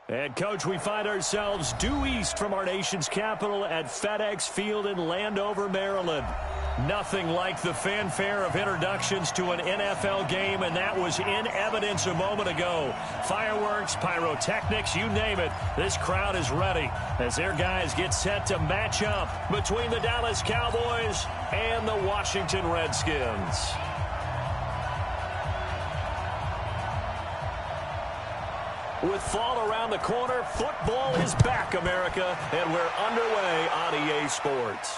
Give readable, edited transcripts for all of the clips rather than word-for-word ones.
And, Coach, we find ourselves due east from our nation's capital at FedEx Field in Landover, Maryland. Nothing like the fanfare of introductions to an NFL game, and that was in evidence a moment ago. Fireworks, pyrotechnics, you name it. This crowd is ready as their guys get set to match up between the Dallas Cowboys and the Washington Redskins. With fall around the corner, football is back, America, and we're underway on EA Sports.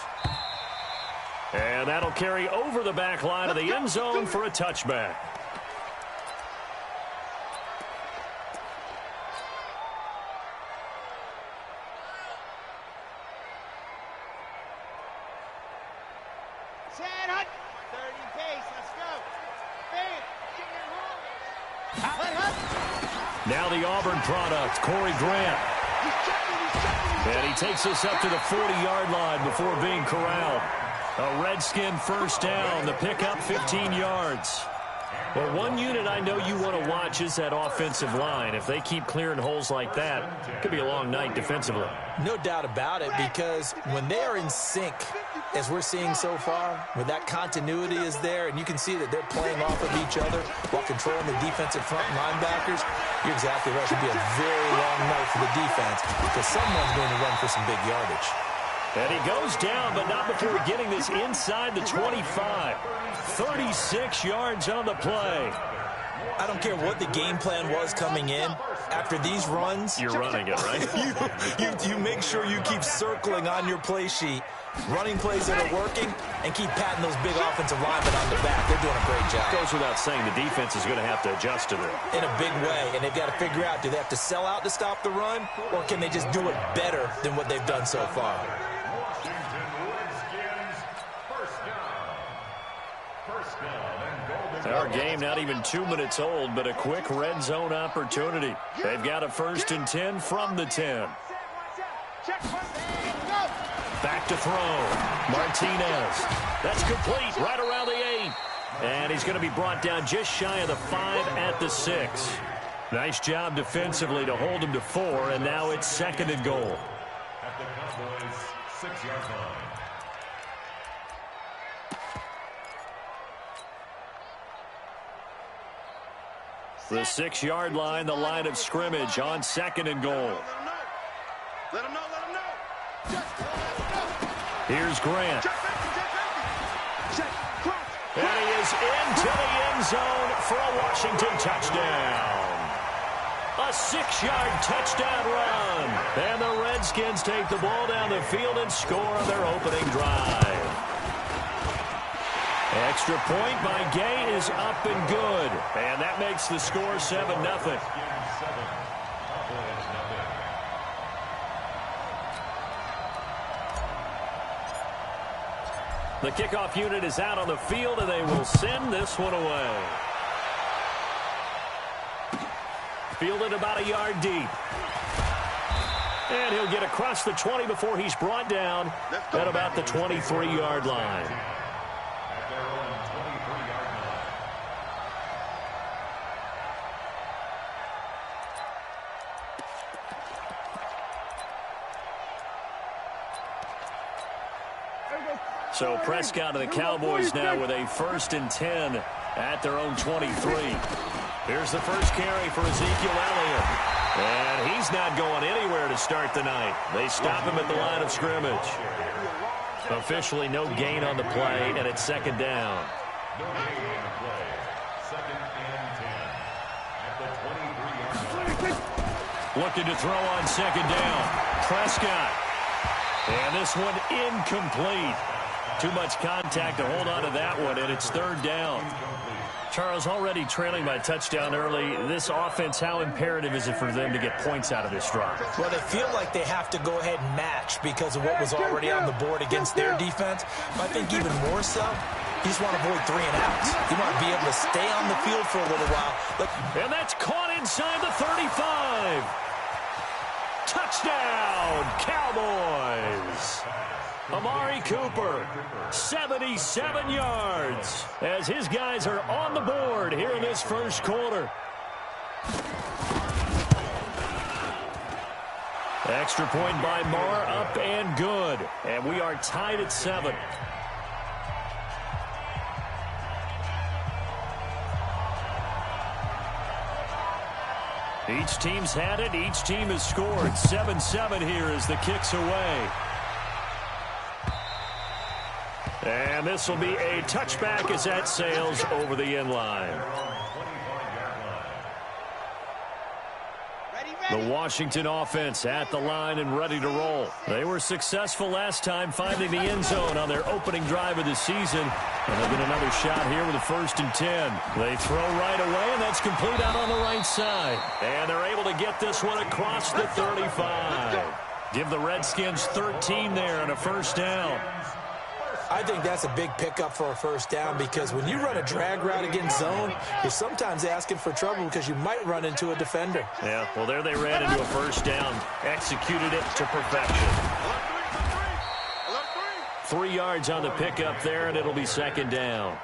And that'll carry over the back line of the end zone for a touchback. Set, hut. 30 pace, let's go. Bam, chicken hut. Now the Auburn product, Corey Grant. And he takes us up to the 40-yard line before being corralled. A Redskin first down, the pickup 15 yards. Well, one unit I know you want to watch is that offensive line. If they keep clearing holes like that, it could be a long night defensively. No doubt about it, because when they are in sync, as we're seeing so far, when that continuity is there, and you can see that they're playing off of each other while controlling the defensive front linebackers, you're exactly right. It could be a very long night for the defense because someone's going to run for some big yardage. And he goes down, but not before getting this inside the 25. 36 yards on the play. I don't care what the game plan was coming in. After these runs, you're running it, right? you make sure you keep circling on your play sheet, running plays that are working, and keep patting those big offensive linemen on the back. They're doing a great job. Goes without saying the defense is going to have to adjust to that. In a big way, and they've got to figure out, do they have to sell out to stop the run, or can they just do it better than what they've done so far? Our game not even 2 minutes old, but a quick red zone opportunity. They've got a 1st and 10 from the 10. Back to throw. Martinez. That's complete right around the 8. And he's going to be brought down just shy of the 5 at the 6. Nice job defensively to hold him to 4, and now it's 2nd and goal. At the Cowboys' 6-yard line. The 6-yard line, the line of scrimmage on 2nd and goal. Let him know. Here's Grant. And he is into the end zone for a Washington touchdown. A 6-yard touchdown run. And the Redskins take the ball down the field and score on their opening drive. Extra point by Gay is up and good. And that makes the score 7-0. The kickoff unit is out on the field, and they will send this one away. Fielded about a yard deep. And he'll get across the 20 before he's brought down at about the 23-yard line. So Prescott and the Cowboys now with a 1st and 10 at their own 23. Here's the first carry for Ezekiel Elliott. And he's not going anywhere to start the night. They stop him at the line of scrimmage. Officially no gain on the play, and it's 2nd down. No gain on the play. 2nd and 10 at the 23-yard line. Looking to throw on 2nd down. Prescott. And this one incomplete. Too much contact to hold on to that one, and it's 3rd down. Charles, already trailing by a touchdown early. This offense, how imperative is it for them to get points out of this drive? Well, they feel like they have to go ahead and match because of what was already on the board against their defense. But I think even more so, you just want to avoid 3 and outs. You want to be able to stay on the field for a little while. And that's caught inside the 35. Touchdown, Cowboys. Amari Cooper, 77 yards, as his guys are on the board here in this first quarter. Extra point by Marr, up and good. And we are tied at 7. Each team's had it. Each team has scored. 7-7 here as the kick's away. And this will be a touchback as that sails over the end line. The Washington offense at the line and ready to roll. They were successful last time finding the end zone on their opening drive of the season. And they'll get another shot here with a 1st and 10. They throw right away, and that's complete out on the right side. And they're able to get this one across the 35. Give the Redskins 13 there and a 1st down. I think that's a big pickup for a 1st down because when you run a drag route against zone, you're sometimes asking for trouble because you might run into a defender. Yeah, well, there they ran into a 1st down. Executed it to perfection. 3 yards on the pickup there, and it'll be 2nd down.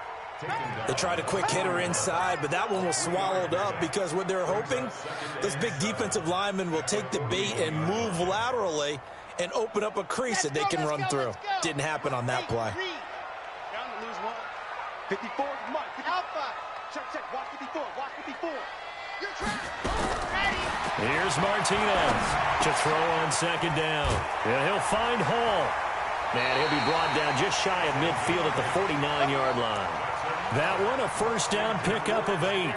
They tried a quick hitter inside, but that one was swallowed up because what they're hoping, those big defensive linemen will take the bait and move laterally and open up a crease that they can run through. Didn't happen on that play. Down to lose 1. 54, Mike. Alpha. Check. Watch 54. Watch 54. You're trapped. Ready. Here's Martinez to throw on 2nd down. Yeah, he'll find Hall. And he'll be brought down just shy of midfield at the 49-yard line. That one a 1st down pickup of 8.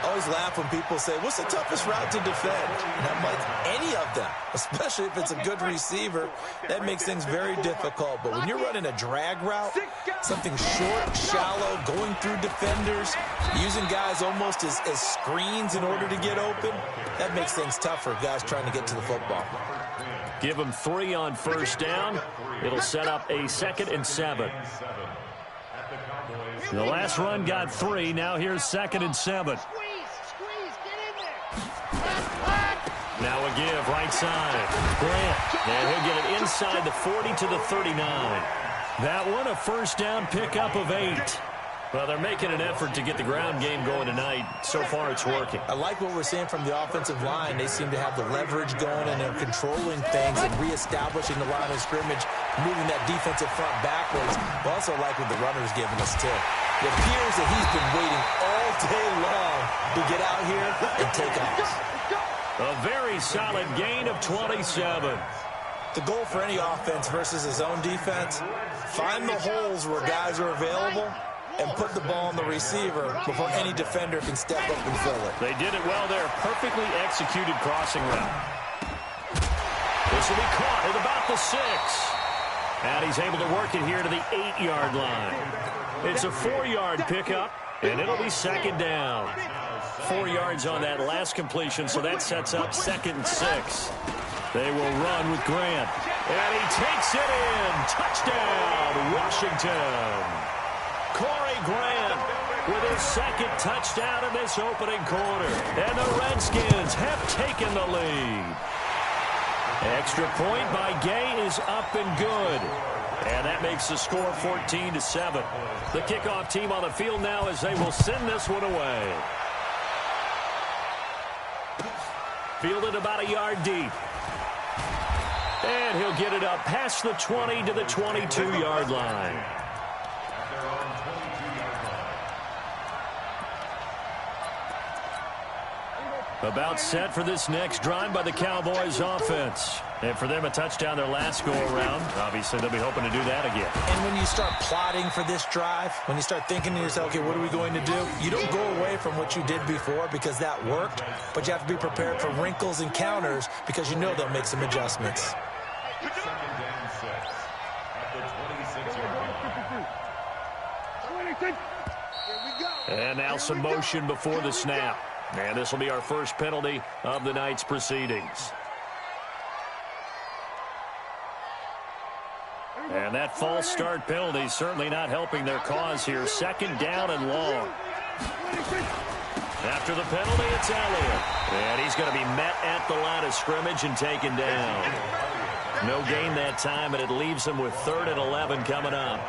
I always laugh when people say, what's the toughest route to defend? And I'm like, any of them, especially if it's a good receiver. That makes things very difficult. But when you're running a drag route, something short, shallow, going through defenders, using guys almost as screens in order to get open, that makes things tough for guys trying to get to the football. Give them 3 on 1st down. It'll set up a 2nd and 7. The last run got 3. Now here's 2nd and 7. Squeeze, get in there. Now a give, right side. Grant, and he'll get it inside the 40 to the 39. That one a 1st down pickup of 8. Well, they're making an effort to get the ground game going tonight. So far, it's working. I like what we're seeing from the offensive line. They seem to have the leverage going, and they're controlling things and reestablishing the line of scrimmage, moving that defensive front backwards. I also like what the runner's giving us, too. It appears that he's been waiting all day long to get out here and take off. A very solid gain of 27. The goal for any offense versus his own defense, find the holes where guys are available and put the ball on the receiver before any defender can step up and fill it. They did it well there. Perfectly executed crossing route. This will be caught at about the 6. And he's able to work it here to the 8-yard line. It's a 4-yard pickup, and it'll be 2nd down. 4 yards on that last completion, so that sets up 2nd and 6. They will run with Grant. And he takes it in. Touchdown, Washington. Corey Grant with his 2nd touchdown in this opening quarter. And the Redskins have taken the lead. Extra point by Gay is up and good. And that makes the score 14-7. The kickoff team on the field now as they will send this one away. Fielded about a yard deep. And he'll get it up past the 20 to the 22-yard line. About set for this next drive by the Cowboys offense. And for them, a touchdown their last go-around. Obviously, they'll be hoping to do that again. And when you start plotting for this drive, when you start thinking to yourself, okay, what are we going to do? You don't go away from what you did before because that worked, but you have to be prepared for wrinkles and counters because you know they'll make some adjustments. And now some motion before the snap. And this will be our first penalty of the night's proceedings. And that false start penalty certainly not helping their cause here. 2nd down and long. After the penalty, it's Elliott. And he's going to be met at the line of scrimmage and taken down. No gain that time, and it leaves him with 3rd and 11 coming up.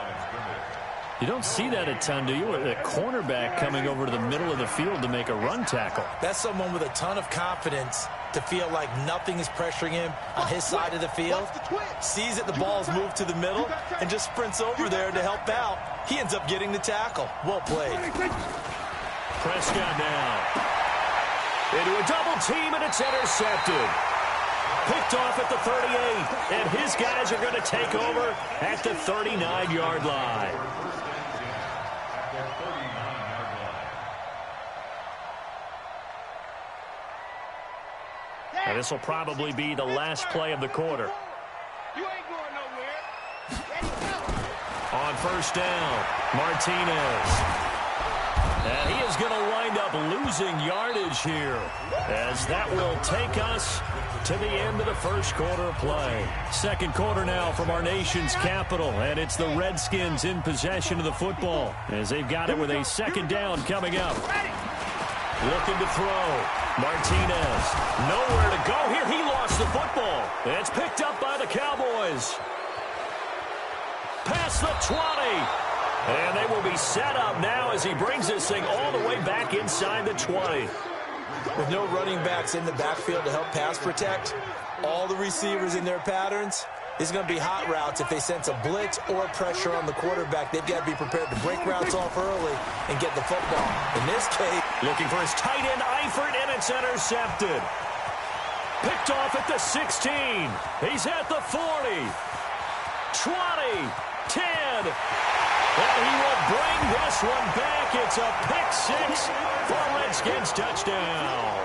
You don't see that a ton, do you? A cornerback coming over to the middle of the field to make a run tackle. That's someone with a ton of confidence to feel like nothing is pressuring him on his side of the field. Sees that the ball's moved to the middle and just sprints over there to help out. He ends up getting the tackle. Well played. Prescott now. Into a double team, and it's intercepted. Picked off at the 38, and his guys are going to take over at the 39-yard line. And this will probably be the last play of the quarter. You ain't going nowhere. On first down, Martinez. And he is going to wind up losing yardage here, as that will take us to the end of the first quarter of play. Second quarter now from our nation's capital, and it's the Redskins in possession of the football, as they've got it with a second down coming up. Looking to throw. Martinez. Nowhere to go here. He lost the football. It's picked up by the Cowboys. Past the 20. And they will be set up now as he brings this thing all the way back inside the 20. With no running backs in the backfield to help pass protect, all the receivers in their patterns, it's going to be hot routes. If they sense a blitz or pressure on the quarterback, they've got to be prepared to break routes off early and get the football. In this case, looking for his tight end, Eifert, and it's intercepted. Picked off at the 16. He's at the 40. 20. 10. And he will bring this one back. It's a pick-6 for a Redskins touchdown.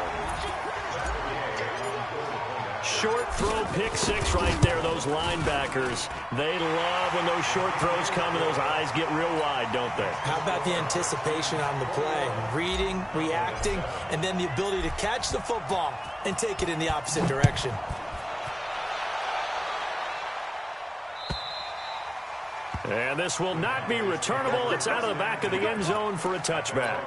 Short throw, pick-6 right there. Those linebackers, they love when those short throws come and those eyes get real wide, don't they? How about the anticipation on the play? Reading, reacting, and then the ability to catch the football and take it in the opposite direction. And this will not be returnable. It's out of the back of the end zone for a touchback.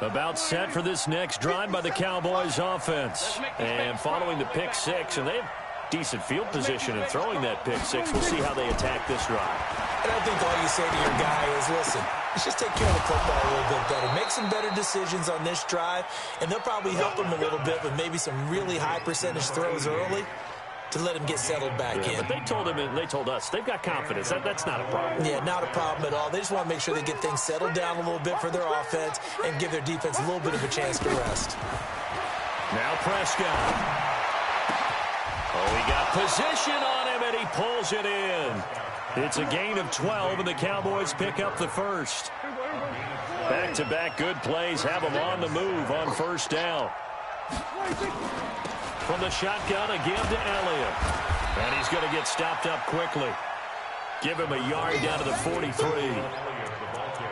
About set for this next drive by the Cowboys offense. And following the pick-6, and they have decent field position in throwing that pick-6. We'll see how they attack this drive. And I think all you say to your guy is, listen, let's just take care of the football a little bit better. Make some better decisions on this drive, and they'll probably help him a little bit with maybe some really high percentage throws early to let him get settled back in. But they told him, and they told us, they've got confidence. That's not a problem. Yeah, not a problem at all. They just want to make sure they get things settled down a little bit for their offense and give their defense a little bit of a chance to rest. Now Prescott. Oh, he got position on him, and he pulls it in. It's a gain of 12, and the Cowboys pick up the first. Back-to-back good plays have them on the move on first down. From the shotgun again to Elliott. And he's going to get stopped up quickly. Give him a yard down to the 43.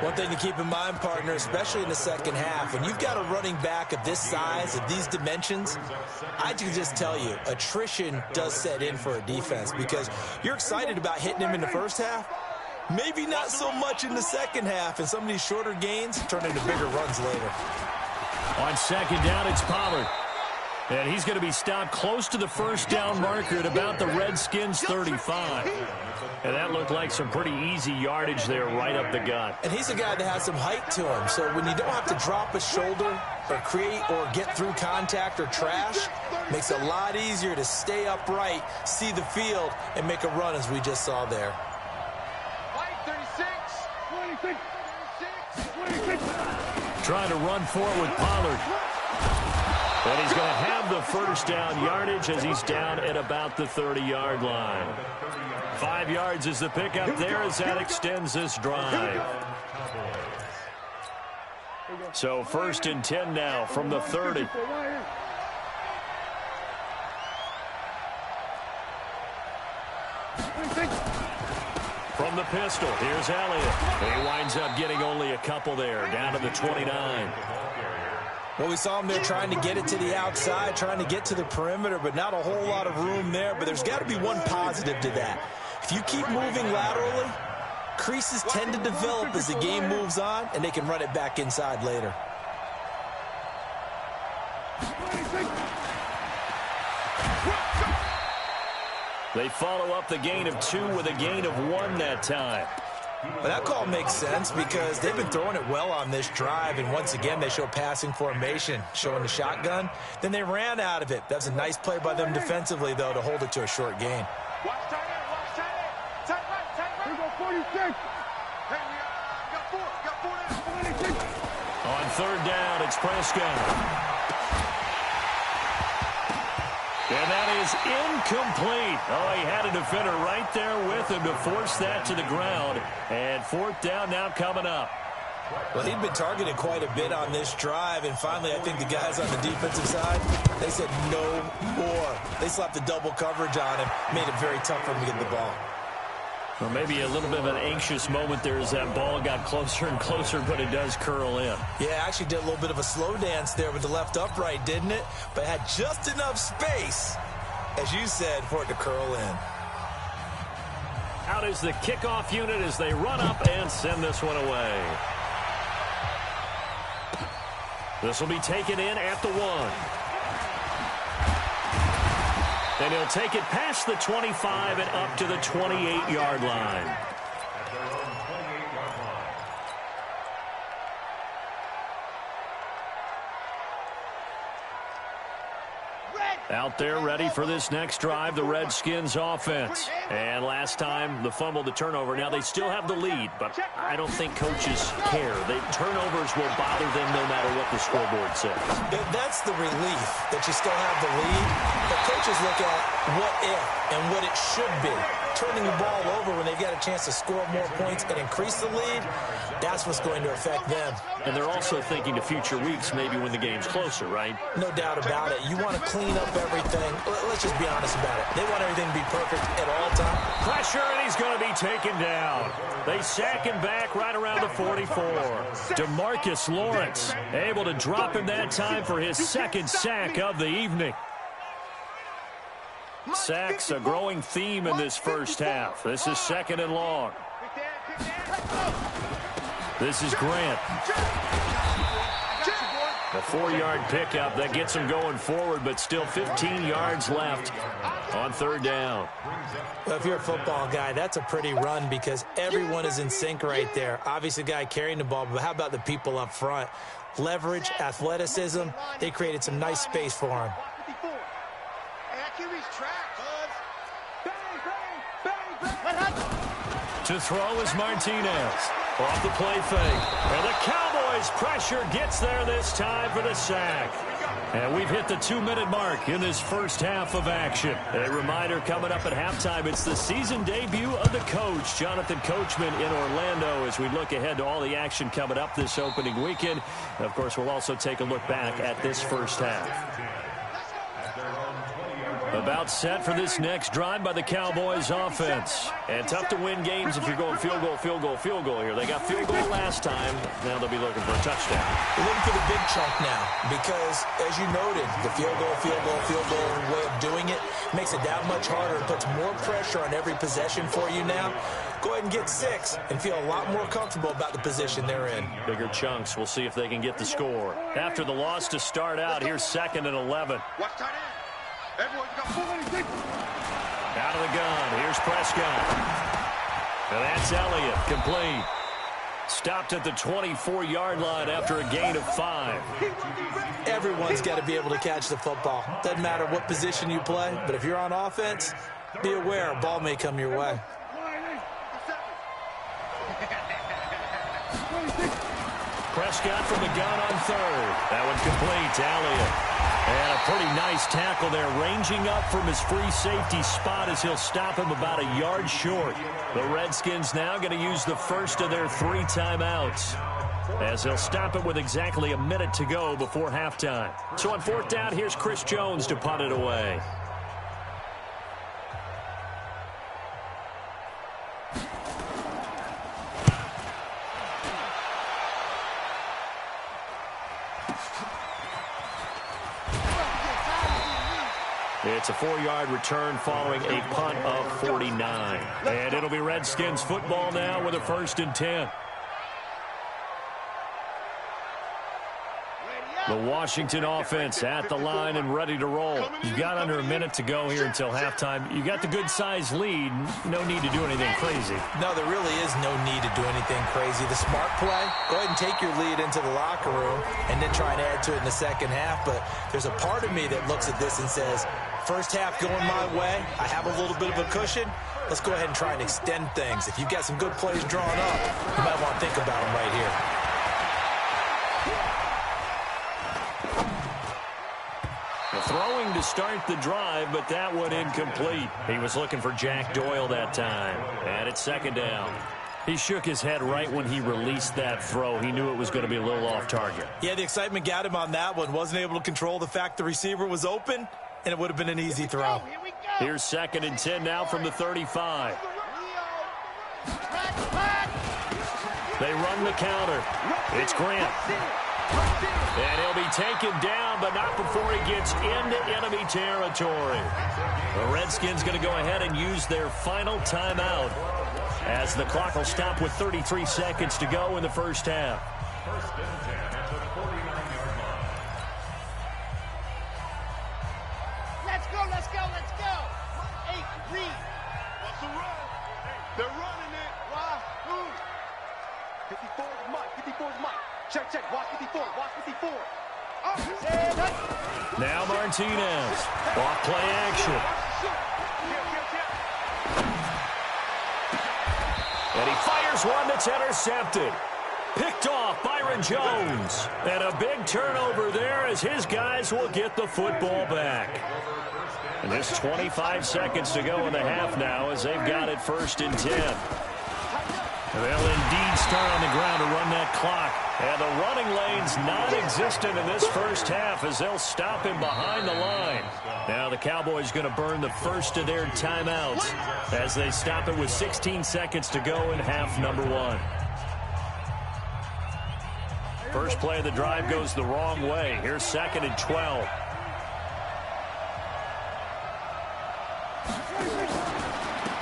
One thing to keep in mind, partner, especially in the second half, when you've got a running back of this size, of these dimensions, I can just tell you, attrition does set in for a defense because you're excited about hitting him in the first half. Maybe not so much in the second half, and some of these shorter gains turn into bigger runs later. On second down, it's Pollard. And he's going to be stopped close to the first down marker at about the Redskins' 35. And that looked like some pretty easy yardage there right up the gut. And he's a guy that has some height to him. So when you don't have to drop a shoulder or create or get through contact or trash, makes it a lot easier to stay upright, see the field, and make a run as we just saw there. 26. Trying to run forward with Pollard. And he's going to have the first down yardage as he's down at about the 30-yard line. 5 yards is the pickup there as that extends this drive. So 1st and 10 now from the 30. From the pistol, here's Elliott. He winds up getting only a couple there, down to the 29. Well, we saw him there trying to get it to the outside, trying to get to the perimeter, but not a whole lot of room there. But there's got to be one positive to that. If you keep moving laterally, creases tend to develop as the game moves on, and they can run it back inside later. They follow up the gain of 2 with a gain of 1 that time. Well, that call makes sense because they've been throwing it well on this drive, and once again, they show passing formation, showing the shotgun. Then they ran out of it. That's a nice play by them defensively, though, to hold it to a short gain. Watch tight end, watch tight end. Tight right, tight right. Here we go, 46. Hey, we got four now. On third down, it's Prescott. And that is incomplete. Oh, he had a defender right there with him to force that to the ground. And fourth down now coming up. Well, he'd been targeted quite a bit on this drive, and finally I think the guys on the defensive side, they said no more. They slapped the double coverage on him, made it very tough for him to get the ball. Or maybe a little bit of an anxious moment there as that ball got closer and closer, but it does curl in. Yeah, actually did a little bit of a slow dance there with the left upright, didn't it? But had just enough space, as you said, for it to curl in. Out is the kickoff unit as they run up and send this one away. This will be taken in at the 1. And he'll take it past the 25 and up to the 28-yard line. Out there ready for this next drive, the Redskins offense. And last time, the fumble, the turnover. Now, they still have the lead, but I don't think coaches care. Turnovers will bother them no matter what the scoreboard says. That's the relief, that you still have the lead. But coaches look at what if and what it should be. Turning the ball over when they've got a chance to score more points and increase the lead, that's what's going to affect them. And they're also thinking to future weeks, maybe when the game's closer, right? No doubt about it. You want to clean up everything. Let's just be honest about it. They want everything to be perfect at all times. Pressure, and he's going to be taken down. They sack him back right around the 44. DeMarcus Lawrence able to drop him that time for his second sack of the evening. Sacks a growing theme in this first half. This is second and long. This is Grant. A 4-yard pickup that gets him going forward, but still 15 yards left on third down. Well, if you're a football guy, that's a pretty run because everyone is in sync right there. Obviously, the guy carrying the ball, but how about the people up front? Leverage, athleticism, they created some nice space for him. To throw is Martinez. Off the play fake. And the Cowboys' pressure gets there this time for the sack. And we've hit the 2-minute mark in this first half of action. A reminder coming up at halftime, it's the season debut of the coach, Jonathan Coachman in Orlando, as we look ahead to all the action coming up this opening weekend. And of course, we'll also take a look back at this first half. About set for this next drive by the Cowboys offense. And tough to win games if you're going field goal, field goal, field goal here. They got field goal last time. Now they'll be looking for a touchdown. They're looking for the big chunk now because, as you noted, the field goal way of doing it makes it that much harder. It puts more pressure on every possession for you now. Go ahead and get 6 and feel a lot more comfortable about the position they're in. Bigger chunks. We'll see if they can get the score. After the loss to start out, here's 2nd and 11. Watch tight end. Everyone's got 4-6. Out of the gun. Here's Prescott. And that's Elliott. Complete. Stopped at the 24-yard line after a gain of 5. Everyone's got to be able to catch the football. Doesn't matter what position you play, but if you're on offense, be aware a ball may come your way. Prescott from the gun on third. That one complete to Elliott. And a pretty nice tackle there, ranging up from his free safety spot as he'll stop him about a yard short. The Redskins now going to use the first of their 3 timeouts, as they'll stop it with exactly a minute to go before halftime. So on 4th down, here's Chris Jones to punt it away. It's a 4-yard return following a punt of 49. And it'll be Redskins football now with a 1st and 10. The Washington offense at the line and ready to roll. You've got under a minute to go here until halftime. You got the good-sized lead. No need to do anything crazy. No, there really is no need to do anything crazy. The smart play, go ahead and take your lead into the locker room and then try and add to it in the second half. But there's a part of me that looks at this and says, first half going my way, I have a little bit of a cushion. Let's go ahead and try and extend things. If you've got some good plays drawn up, you might want to think about them right here. Throwing to start the drive, but that one incomplete. He was looking for Jack Doyle that time. And it's second down. He shook his head right when he released that throw. He knew it was going to be a little off target. Yeah, the excitement got him on that one. Wasn't able to control the fact the receiver was open, and it would have been an easy throw. Here's 2nd and 10 now from the 35. They run the counter. It's Grant. And he'll be taken down, but not before he gets into enemy territory. The Redskins going to go ahead and use their final timeout as the clock will stop with 33 seconds to go in the first half. First and 10 at the 49-yard line. Let's go, let's go, let's go. Hey, Reed. What's the run? They're running it. Why? Who? 54 is Mike. 54 is Mike. Check, check. Watch 54. Watch 54. Oh, now Martinez. Off play action. And he fires one that's intercepted. Picked off Byron Jones. And a big turnover there as his guys will get the football back. And there's 25 seconds to go in the half now as they've got it 1st and 10. They'll indeed start on the ground to run that clock. And the running lane's non-existent in this first half as they'll stop him behind the line. Now the Cowboys going to burn the first of their timeouts as they stop it with 16 seconds to go in half number 1. First play of the drive goes the wrong way. Here's 2nd and 12.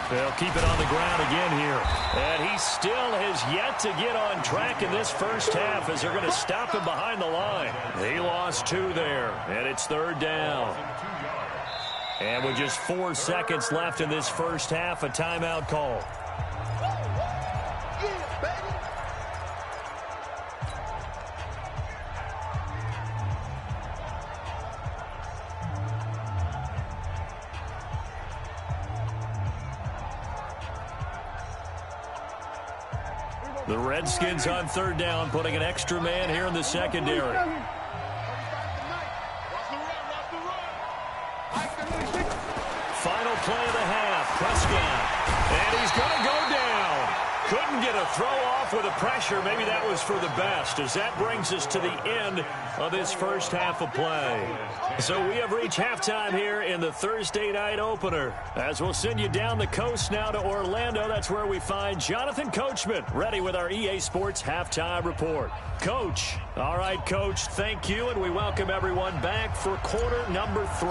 They'll keep it on the ground again here. And he still has yet to get on track in this first half as they're going to stop him behind the line. He lost 2 there, and it's 3rd down. And with just 4 seconds left in this first half, a timeout call. The Redskins on 3rd down, putting an extra man here in the secondary. Final play of the half, Prescott. And he's going to go down. Couldn't get a throw off with the pressure. Maybe that was for the best, as that brings us to the end of this first half of play. So we have reached halftime here in the Thursday night opener. As we'll send you down the coast now to Orlando, that's where we find Jonathan Coachman ready with our EA Sports halftime report. Coach. All right, Coach, thank you, and we welcome everyone back for quarter number 3.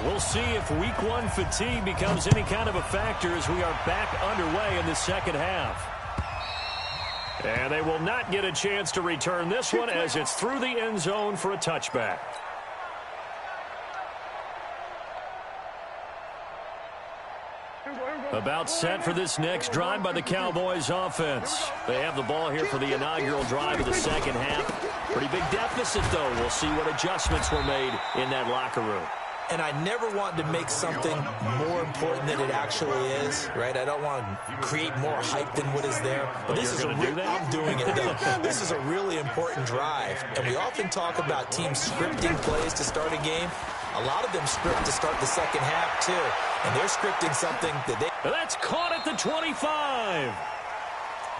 We'll see if week 1 fatigue becomes any kind of a factor as we are back underway in the second half. And they will not get a chance to return this one as it's through the end zone for a touchback. About set for this next drive by the Cowboys offense. They have the ball here for the inaugural drive of the second half. Pretty big deficit, though. We'll see what adjustments were made in that locker room. And I never want to make something more important than it actually is, right? I don't want to create more hype than what is there. But this is I'm doing it, though. This is a really important drive. And we often talk about teams scripting plays to start a game. A lot of them script to start the second half, too. And they're scripting something that they... That's caught at the 25.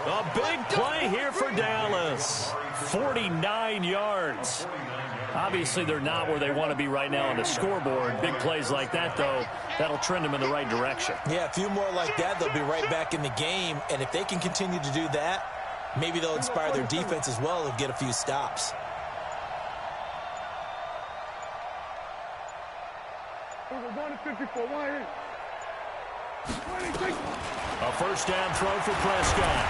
A big play here for Dallas. 49 yards. Obviously, they're not where they want to be right now on the scoreboard. Big plays like that, though, that'll trend them in the right direction. Yeah, a few more like that, they'll be right back in the game. And if they can continue to do that, maybe they'll inspire their defense as well and get a few stops. A first down throw for Prescott.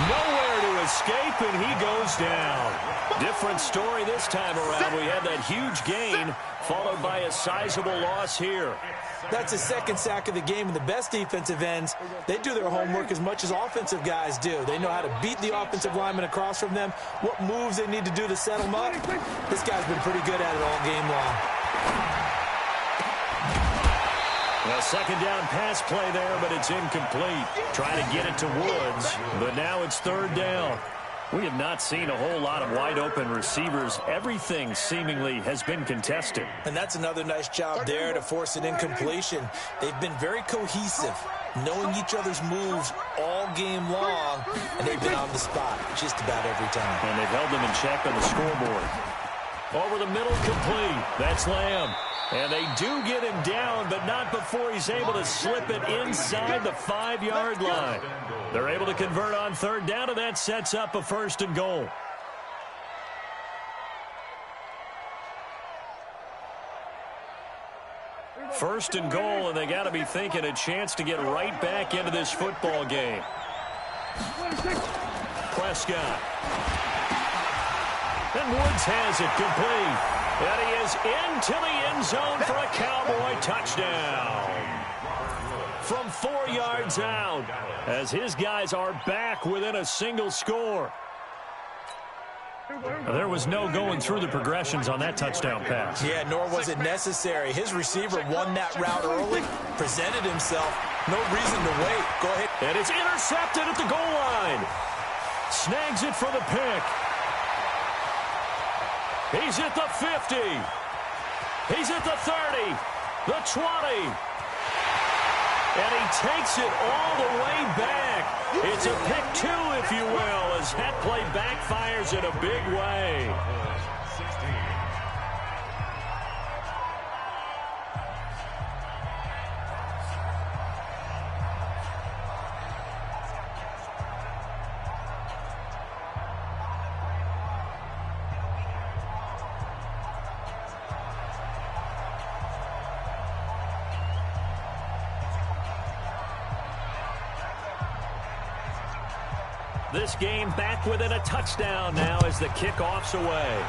Nowhere to escape, and he goes down. Different story this time around. We had that huge gain, followed by a sizable loss here. That's the second sack of the game, and the best defensive ends, they do their homework as much as offensive guys do. They know how to beat the offensive lineman across from them, what moves they need to do to set them up. This guy's been pretty good at it all game long. A second down pass play there, but it's incomplete. Trying to get it to Woods, but now it's third down. We have not seen a whole lot of wide-open receivers. Everything seemingly has been contested. And that's another nice job there to force an incompletion. They've been very cohesive, knowing each other's moves all game long, and they've been on the spot just about every time. And they've held them in check on the scoreboard. Over the middle, complete. That's Lamb. And they do get him down, but not before he's able to slip it inside the 5-yard line. They're able to convert on third down, and that sets up a first and goal. First and goal, and they got to be thinking a chance to get right back into this football game. Prescott. And Woods has it complete. And he is into the end zone for a Cowboy touchdown. From 4 yards out, as his guys are back within a single score. There was no going through the progressions on that touchdown pass. Yeah, nor was it necessary. His receiver won that route early, presented himself. No reason to wait. Go ahead. And it's intercepted at the goal line. Snags it for the pick. He's at the 50. He's at the 30. The 20. And he takes it all the way back. It's a pick two, if you will, as that play backfires in a big way. This game back within a touchdown now as the kickoff's away.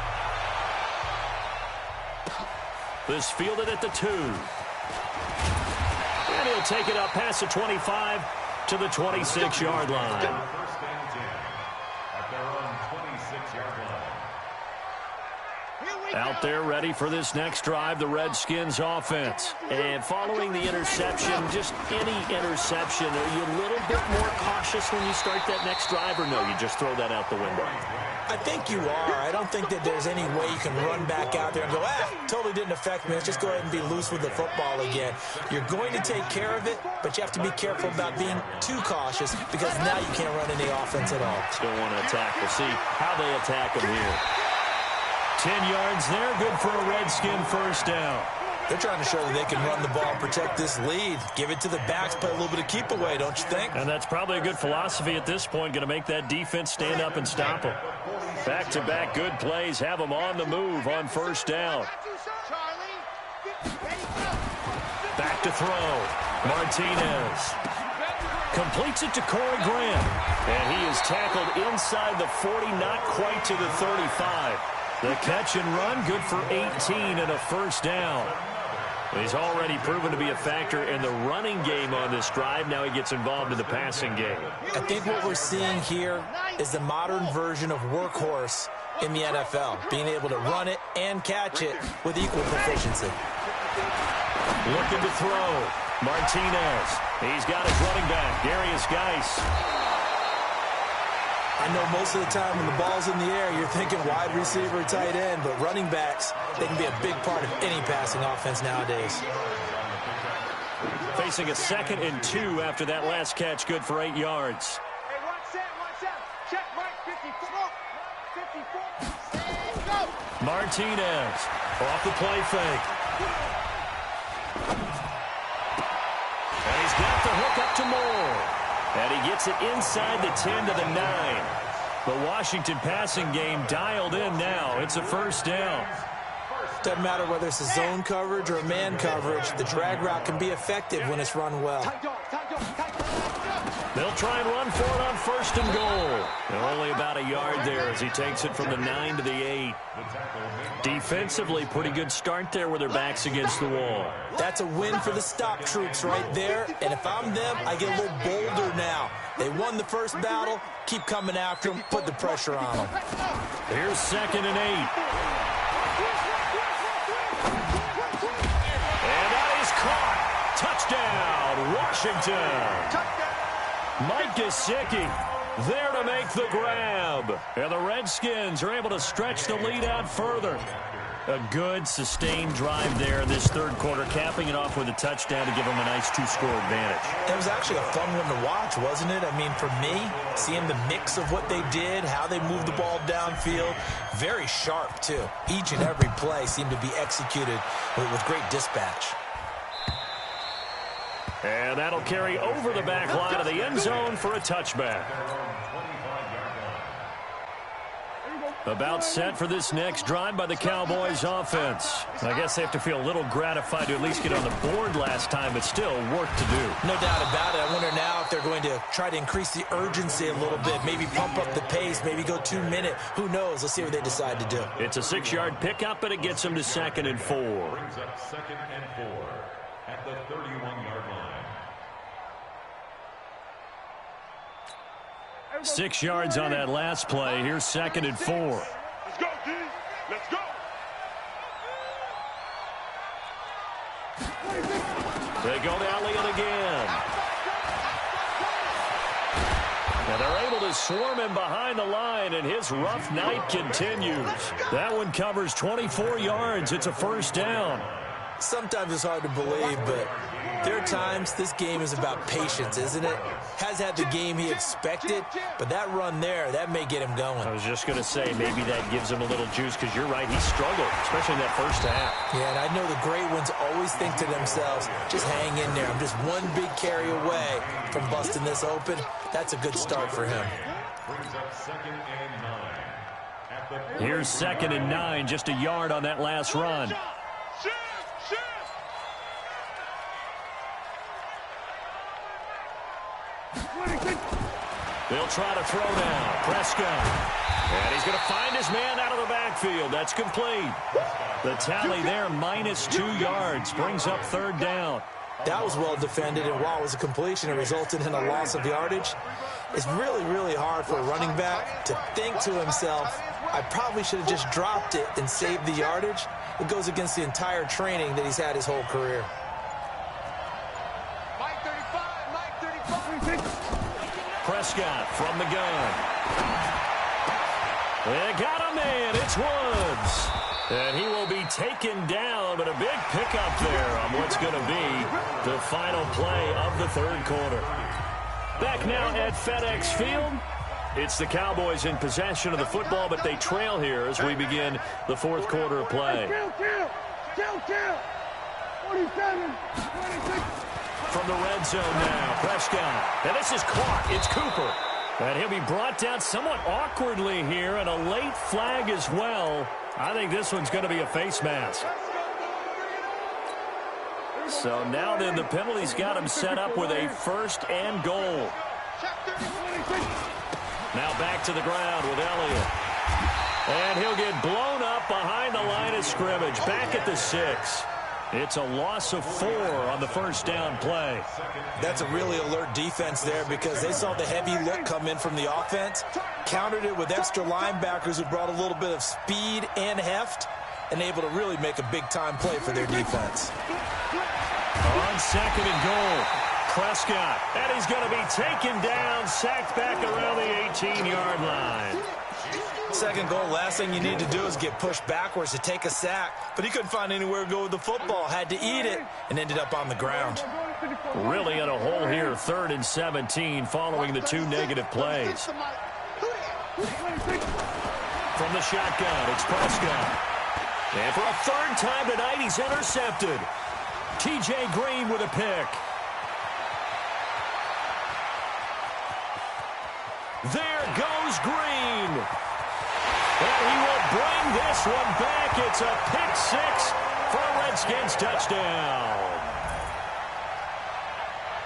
This fielded at the 2. And he'll take it up past the 25 to the 26-yard line. First and 10 at their own 26-yard line. Out there ready for this next drive, the Redskins offense. And following the interception, just any interception, are you a little bit more cautious when you start that next drive, or no, you just throw that out the window? I think you are. I don't think that there's any way you can run back out there and go, totally didn't affect me. Let's just go ahead and be loose with the football again. You're going to take care of it, but you have to be careful about being too cautious because now you can't run any offense at all. Still want to attack. We'll see how they attack him here. 10 yards there, good for a Redskin first down. They're trying to show that they can run the ball and protect this lead. Give it to the backs, play a little bit of keep away, don't you think? And that's probably a good philosophy at this point, going to make that defense stand up and stop them. Back-to-back good plays have them on the move on first down. Back to throw. Martinez completes it to Corey Grant. And he is tackled inside the 40, not quite to the 35. The catch and run, good for 18 and a first down. He's already proven to be a factor in the running game on this drive. Now he gets involved in the passing game. I think what we're seeing here is the modern version of workhorse in the NFL, being able to run it and catch it with equal proficiency. Looking to throw. Martinez. He's got his running back, Darius Geis. I know most of the time when the ball's in the air, you're thinking wide receiver, tight end, but running backs, they can be a big part of any passing offense nowadays. Facing a 2nd and 2 after that last catch, good for 8 yards. Hey, watch out. Check Mike, 54. Go. Martinez off the play fake. And he's got the hook up to Moore. And he gets it inside the 10 to the 9. The Washington passing game dialed in now. It's a first down. Doesn't matter whether it's a zone coverage or a man coverage, the drag route can be effective when it's run well. They'll try and run for it on 1st and goal. And only about a yard there as he takes it from the 9 to the 8. Defensively, pretty good start there with their backs against the wall. That's a win for the stop troops right there. And if I'm them, I get a little bolder now. They won the first battle. Keep coming after them. Put the pressure on them. Here's 2nd and 8. And that is caught. Touchdown, Washington. Mike Gesicki there to make the grab. And the Redskins are able to stretch the lead out further. A good, sustained drive there in this third quarter, capping it off with a touchdown to give them a nice 2-score advantage. It was actually a fun one to watch, wasn't it? I mean, for me, seeing the mix of what they did, how they moved the ball downfield, very sharp, too. Each and every play seemed to be executed with great dispatch. And that'll carry over the back line of the end zone for a touchback. About set for this next drive by the Cowboys offense. I guess they have to feel a little gratified to at least get on the board last time, but still work to do. No doubt about it. I wonder now if they're going to try to increase the urgency a little bit, maybe pump up the pace, maybe go 2-minute. Who knows? Let's see what they decide to do. It's a 6-yard pickup, but it gets them to 2nd and 4. Brings up 2nd and 4 at the 31-yard line. 6 yards on that last play. Here's 2nd and 4. Let's go, D. Let's go. They go to Elliott again. And they're able to swarm him behind the line, and his rough night continues. That one covers 24 yards. It's a 1st down. Sometimes it's hard to believe, but there are times this game is about patience, isn't it? Has had the game he expected, but that run there, that may get him going. I was just going to say, maybe that gives him a little juice, because you're right, he struggled, especially in that first half. Yeah, and I know the great ones always think to themselves, just hang in there. I'm just one big carry away from busting this open. That's a good start for him. Brings up 2nd and 9. Here's 2nd and 9, just a yard on that last run. They'll try to throw now. Prescott. And he's going to find his man out of the backfield. That's complete. The tally there, -2 yards. Brings up 3rd down. That was well defended, and while it was a completion, it resulted in a loss of yardage. It's really, really hard for a running back to think to himself, I probably should have just dropped it and saved the yardage. It goes against the entire training that he's had his whole career. Prescott from the gun. They got a man. It's Woods. And he will be taken down, but a big pickup there on what's going to be the final play of the third quarter. Back now at FedEx Field. It's the Cowboys in possession of the football, but they trail here as we begin the fourth quarter of play. Kill. 47, 26. From the red zone now, Prescott. And this is caught. It's Cooper. And he'll be brought down somewhat awkwardly here, and a late flag as well. I think this one's going to be a face mask. So now then the penalty's got him set up with a 1st and goal. Now back to the ground with Elliott. And he'll get blown up behind the line of scrimmage. Back at the 6. It's a loss of 4 on the 1st down play. That's a really alert defense there because they saw the heavy look come in from the offense, countered it with extra linebackers who brought a little bit of speed and heft, and able to really make a big-time play for their defense. On 2nd and goal, Prescott. And he's going to be taken down, sacked back around the 18-yard line. 2nd goal, last thing you need to do is get pushed backwards to take a sack. But he couldn't find anywhere to go with the football, had to eat it, and ended up on the ground. Really in a hole here, 3rd and 17 following the 2 negative plays. From the shotgun, it's Prescott. And for a 3rd time tonight, he's intercepted. T.J. Green with a pick. There goes Green. And he will bring this one back. It's a pick six for a Redskins touchdown.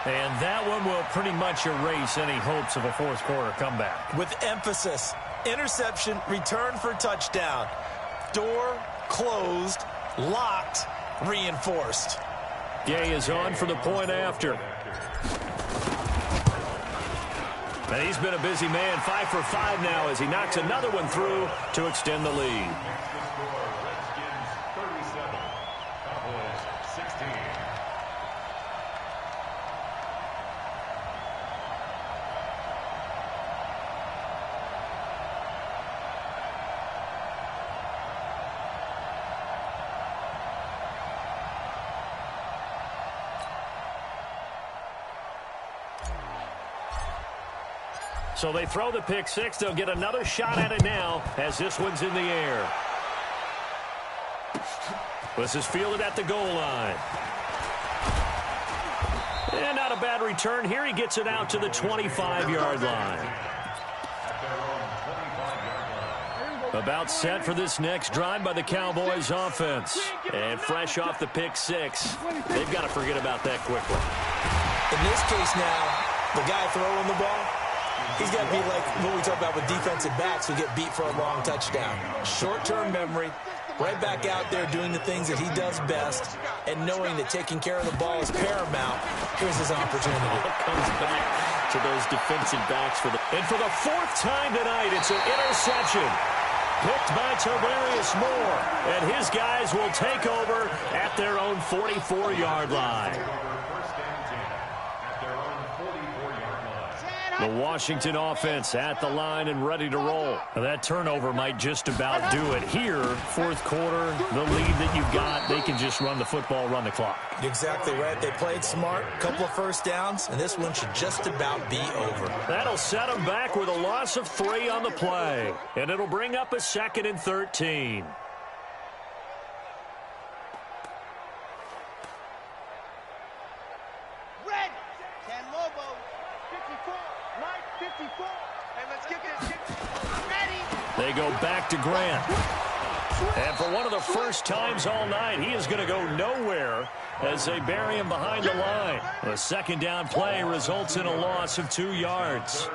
And that one will pretty much erase any hopes of a fourth quarter comeback. With emphasis, interception, return for touchdown. Door closed, locked, reinforced. Gay is on for the point after. And he's been a busy man, 5 for 5 now as he knocks another one through to extend the lead. Redskins 37, Cowboys 16. So they throw the pick six. They'll get another shot at it now as this one's in the air. This is fielded at the goal line. And not a bad return here. He gets it out to the 25-yard line. About set for this next drive by the Cowboys offense. And fresh off the pick six, they've got to forget about that quickly. In this case now, the guy throwing the ball, he's got to be like what we talk about with defensive backs who get beat for a long touchdown. Short-term memory, right back out there doing the things that he does best, and knowing that taking care of the ball is paramount. Here's his opportunity. Comes back to those defensive backs and for the fourth time tonight, it's an interception. Picked by Tavarius Moore, and his guys will take over at their own 44-yard line. The Washington offense at the line and ready to roll. That turnover might just about do it here. Fourth quarter, the lead that you've got, they can just run the football, run the clock. Exactly right. They played smart, a couple of first downs, and this one should just about be over. That'll set them back with a loss of 3 on the play, and it'll bring up a 2nd and 13. They go back to Grant. And for one of the first times all night, he is going to go nowhere as they bury him behind the line. The second down play results in a loss of 2 yards.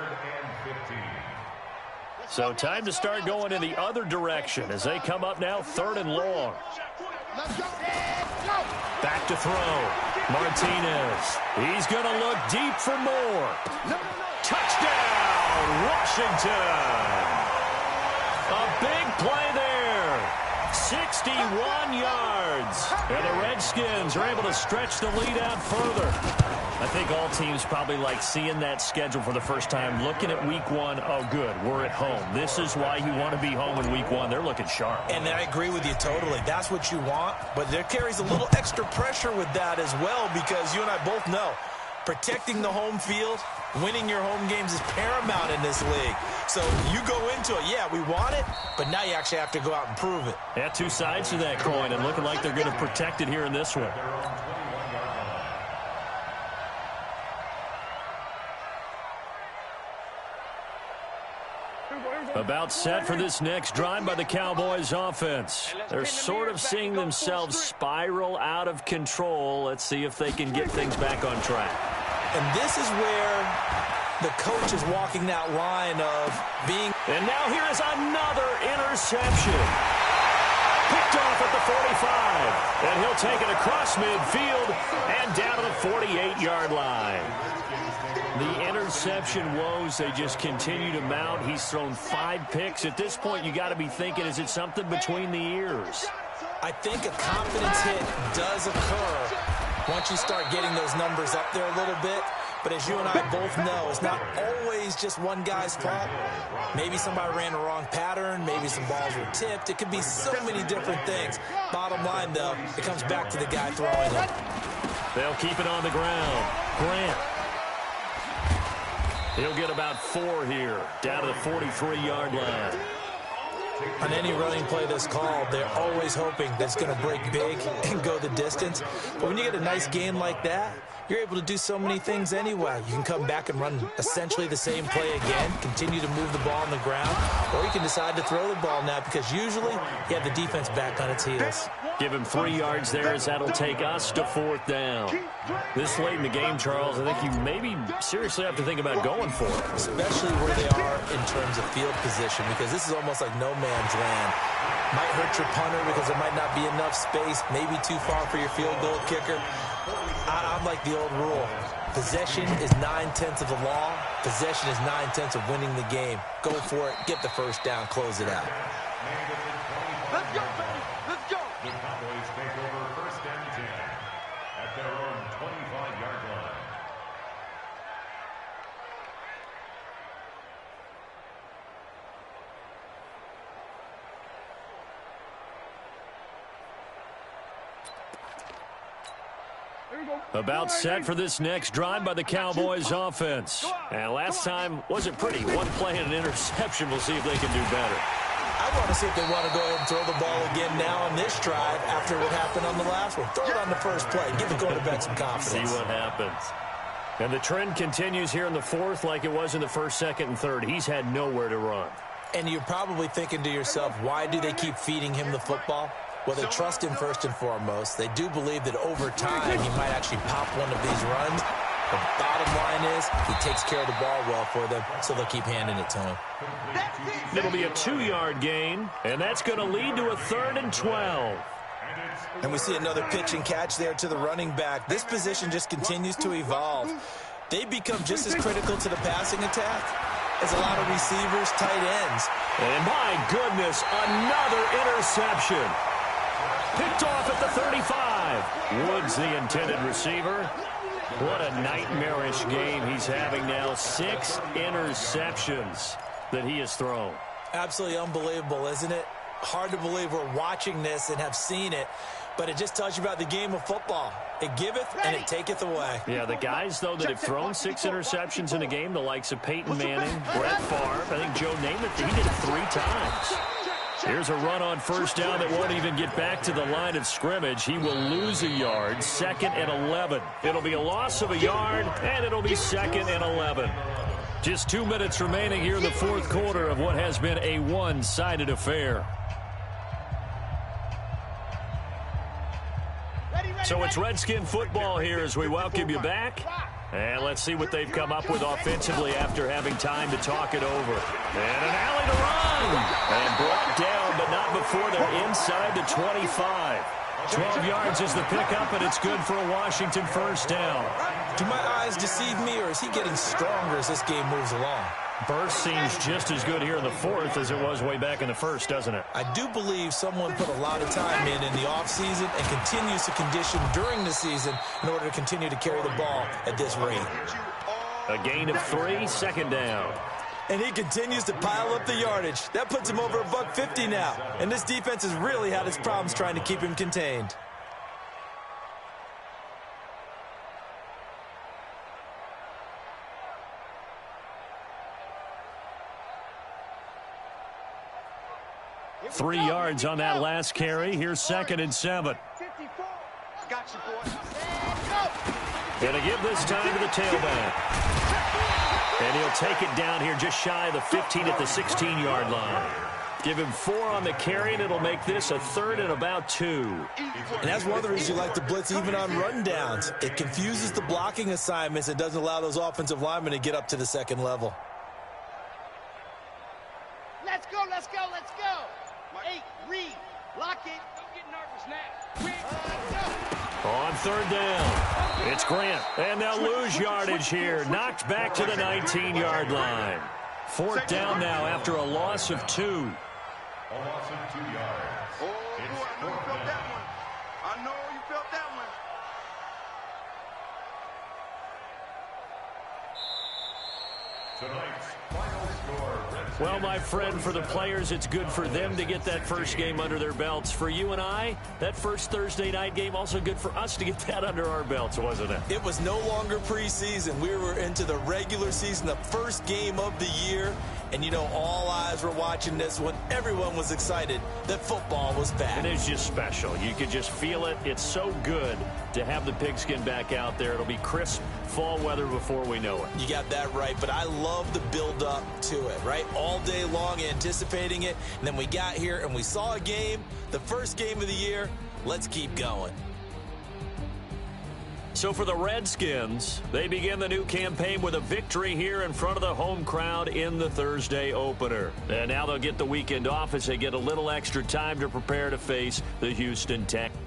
So time to start going in the other direction as they come up now 3rd and long. Back to throw. Martinez. He's going to look deep for more. Touchdown, Washington. A big play there. 61 yards. And the Redskins are able to stretch the lead out further. I think all teams probably like seeing that schedule for the first time, looking at week 1. Oh, good, we're at home. This is why you want to be home in week 1. They're looking sharp. And I agree with you totally. That's what you want. But there carries a little extra pressure with that as well, because you and I both know protecting the home field, winning your home games is paramount in this league. So you go into it, yeah, we want it, but now you actually have to go out and prove it. Yeah, 2 sides to that coin, and looking like they're going to protect it here in this one. About set for this next drive by the Cowboys offense. They're sort of seeing themselves spiral out of control. Let's see if they can get things back on track. And this is where the coach is walking that line of being. And now here is another interception. Picked off at the 45. And he'll take it across midfield and down to the 48-yard line. The interception woes, they just continue to mount. He's thrown 5 picks. At this point, you got to be thinking, is it something between the ears? I think a confidence hit does occur once you start getting those numbers up there a little bit. But as you and I both know, it's not always just one guy's fault. Maybe somebody ran the wrong pattern. Maybe some balls were tipped. It could be so many different things. Bottom line, though, it comes back to the guy throwing it. They'll keep it on the ground. Grant. He'll get about 4 here, down to the 43-yard line. On any running play that's called, they're always hoping that it's going to break big and go the distance. But when you get a nice gain like that, you're able to do so many things anyway. You can come back and run essentially the same play again, continue to move the ball on the ground, or you can decide to throw the ball now because usually you have the defense back on its heels. Give him 3 yards there as that'll take us to 4th down. This late in the game, Charles, I think you maybe seriously have to think about going for it. Especially where they are in terms of field position, because this is almost like no man's land. Might hurt your punter because there might not be enough space, maybe too far for your field goal kicker. I'm like the old rule. Possession is 9/10 of the law. Possession is 9/10 of winning the game. Go for it, get the first down, close it out. Let's go, baby. Let's go. The Cowboys take over 1st and 10 at their own 25-yard line. About set for this next drive by the Cowboys offense. And last time wasn't pretty. One play and an interception. We'll see if they can do better. I want to see if they want to go ahead and throw the ball again now on this drive after what happened on the last one. Throw it on the first play. Give the quarterback some confidence. See what happens. And the trend continues here in the 4th like it was in the 1st, 2nd, and 3rd. He's had nowhere to run. And you're probably thinking to yourself, why do they keep feeding him the football? Well, they trust him first and foremost. They do believe that over time he might actually pop one of these runs. The bottom line is he takes care of the ball well for them, so they'll keep handing it to him. It'll be a 2-yard gain, and that's going to lead to a 3rd and 12. And we see another pitch and catch there to the running back. This position just continues to evolve. They become just as critical to the passing attack as a lot of receivers, tight ends. And my goodness, another interception. Picked off at the 35. Woods, the intended receiver. What a nightmarish game he's having now. 6 interceptions that he has thrown. Absolutely unbelievable, isn't it? Hard to believe we're watching this and have seen it, but it just tells you about the game of football. It giveth and it taketh away. Yeah, the guys, though, that have thrown 6 interceptions in a game, the likes of Peyton Manning, Brett Favre, I think Joe Namath, he did it 3 times. Here's a run on 1st down that won't even get back to the line of scrimmage. He will lose a yard, 2nd and 11. It'll be a loss of a yard, and it'll be 2nd and 11. Just 2 minutes remaining here in the 4th quarter of what has been a one-sided affair. So it's Redskin football here as we welcome you back. And let's see what they've come up with offensively after having time to talk it over. And an alley to run. And brought down, but not before they're inside the 25. 12 yards is the pickup, and it's good for a Washington 1st down. Do my eyes deceive me, or is he getting stronger as this game moves along? Burst seems just as good here in the 4th as it was way back in the 1st, doesn't it? I do believe someone put a lot of time in the offseason and continues to condition during the season in order to continue to carry the ball at this rate. A gain of 3, 2nd down. And he continues to pile up the yardage. That puts him over $150 now. And this defense has really had its problems trying to keep him contained. Three yards on that last carry. Here's 2nd and 7. Got you, boy. Gonna give this time to the tailback. And he'll take it down here just shy of the 15 at the 16-yard line. Give him 4 on the carry, and it'll make this a 3rd and about 2. And that's one of the reasons you like to blitz even on rundowns. It confuses the blocking assignments. It doesn't allow those offensive linemen to get up to the 2nd level. Let's go, let's go, let's go. 8, read, lock it. Don't get nervous now. On 3rd down, it's Grant. And they'll lose yardage here. Knocked back to the 19-yard line. 4th down now after a loss of 2. A loss of 2 yards. Oh, boy, I know you felt that one. I know you felt that one. Tonight's final score. Well, my friend, for the players, it's good for them to get that first game under their belts. For you and I, that first Thursday night game, also good for us to get that under our belts, wasn't it? It was no longer preseason. We were into the regular season, the first game of the year. And, you know, all eyes were watching this one. Everyone was excited that football was back. And it's just special. You could just feel it. It's so good to have the pigskin back out there. It'll be crisp fall weather before we know it. You got that right, but I love the build-up to it, right? All day long anticipating it, and then we got here and we saw a game, the first game of the year. Let's keep going. So for the Redskins, they begin the new campaign with a victory here in front of the home crowd in the Thursday opener. And now they'll get the weekend off as they get a little extra time to prepare to face the Houston Texans.